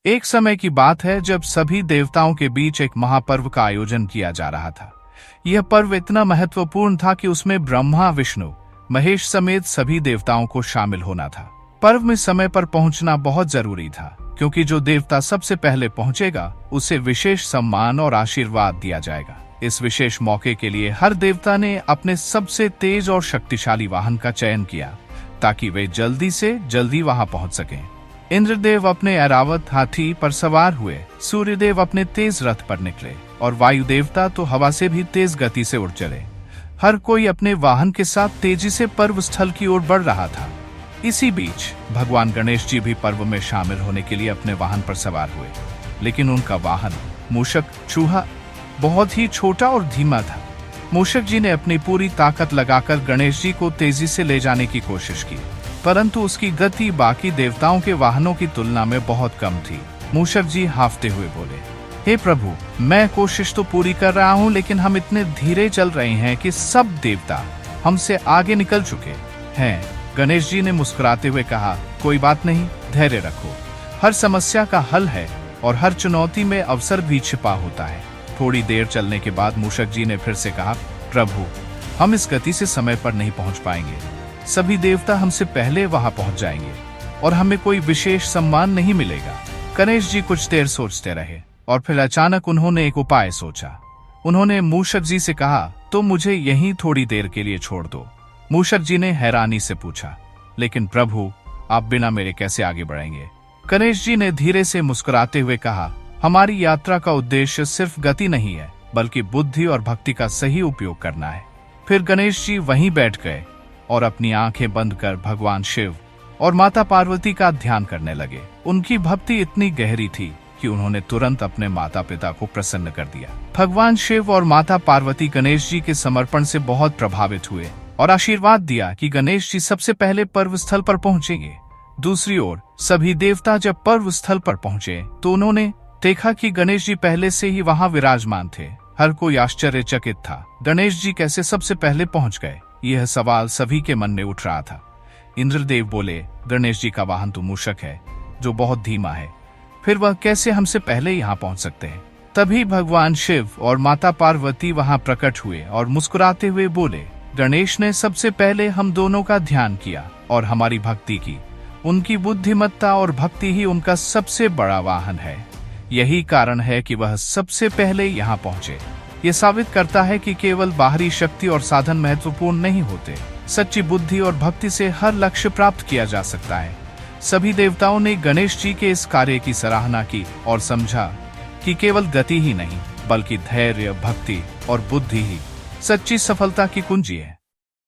एक समय की बात है जब सभी देवताओं के बीच एक महापर्व का आयोजन किया जा रहा था। यह पर्व इतना महत्वपूर्ण था कि उसमें ब्रह्मा, विष्णु, महेश समेत सभी देवताओं को शामिल होना था। पर्व में समय पर पहुंचना बहुत जरूरी था, क्योंकि जो देवता सबसे पहले पहुंचेगा उसे विशेष सम्मान और आशीर्वाद दिया जाएगा। इस विशेष मौके के लिए हर देवता ने अपने सबसे तेज और शक्तिशाली वाहन का चयन किया, ताकि वे जल्दी से जल्दी वहां पहुंच सकें। इंद्रदेव अपने ऐरावत हाथी पर सवार हुए, सूर्यदेव अपने तेज रथ पर निकले और वायु देवता तो हवा से भी तेज गति से उड़ चले। हर कोई अपने वाहन के साथ तेजी से पर्व स्थल की ओर बढ़ रहा था। इसी बीच भगवान गणेश जी भी पर्व में शामिल होने के लिए अपने वाहन पर सवार हुए, लेकिन उनका वाहन मूषक चूहा बहुत ही छोटा और धीमा था। मूषक जी ने अपनी पूरी ताकत लगाकर गणेश जी को तेजी से ले जाने की कोशिश की, परंतु उसकी गति बाकी देवताओं के वाहनों की तुलना में बहुत कम थी। मूषक जी हांफते हुए बोले, हे प्रभु, मैं कोशिश तो पूरी कर रहा हूँ, लेकिन हम इतने धीरे चल रहे हैं कि सब देवता हमसे आगे निकल चुके हैं। गणेश जी ने मुस्कुराते हुए कहा, कोई बात नहीं, धैर्य रखो। हर समस्या का हल है और हर चुनौती में अवसर भी छिपा होता है। थोड़ी देर चलने के बाद मूषक जी ने फिर से कहा, प्रभु, हम इस गति से समय पर नहीं पहुंच पाएंगे। सभी देवता हमसे पहले वहां पहुंच जाएंगे और हमें कोई विशेष सम्मान नहीं मिलेगा। गणेश जी कुछ देर सोचते रहे और फिर अचानक उन्होंने एक उपाय सोचा। उन्होंने मूषक जी से कहा, तो मुझे यहीं थोड़ी देर के लिए छोड़ दो। मूषक जी ने हैरानी से पूछा, लेकिन प्रभु, आप बिना मेरे कैसे आगे बढ़ेंगे? गणेश जी ने धीरे से मुस्कुराते हुए कहा, हमारी यात्रा का उद्देश्य सिर्फ गति नहीं है, बल्कि बुद्धि और भक्ति का सही उपयोग करना है। फिर गणेश जी वहीं बैठ गए और अपनी आंखें बंद कर भगवान शिव और माता पार्वती का ध्यान करने लगे। उनकी भक्ति इतनी गहरी थी कि उन्होंने तुरंत अपने माता पिता को प्रसन्न कर दिया। भगवान शिव और माता पार्वती गणेश जी के समर्पण से बहुत प्रभावित हुए और आशीर्वाद दिया कि गणेश जी सबसे पहले पर्व स्थल पर पहुंचेंगे। दूसरी ओर सभी देवता जब पर्व स्थल पर पहुंचे तो उन्होंने देखा कि गणेश जी पहले से ही वहां विराजमान थे। हर कोई आश्चर्यचकित था, गणेश जी कैसे सबसे पहले पहुंच गए? यह सवाल सभी के मन में उठ रहा था। इंद्रदेव बोले, गणेश जी का वाहन तो मूषक है, जो बहुत धीमा है, फिर वह कैसे हमसे पहले यहाँ पहुंच सकते हैं? तभी भगवान शिव और माता पार्वती वहां प्रकट हुए और मुस्कुराते हुए बोले, गणेश ने सबसे पहले हम दोनों का ध्यान किया और हमारी भक्ति की। उनकी बुद्धिमत्ता और भक्ति ही उनका सबसे बड़ा वाहन है। यही कारण है कि वह सबसे पहले यहाँ पहुंचे। ये साबित करता है कि केवल बाहरी शक्ति और साधन महत्वपूर्ण नहीं होते। सच्ची बुद्धि और भक्ति से हर लक्ष्य प्राप्त किया जा सकता है। सभी देवताओं ने गणेश जी के इस कार्य की सराहना की और समझा कि केवल गति ही नहीं, बल्कि धैर्य, भक्ति और बुद्धि ही सच्ची सफलता की कुंजी है।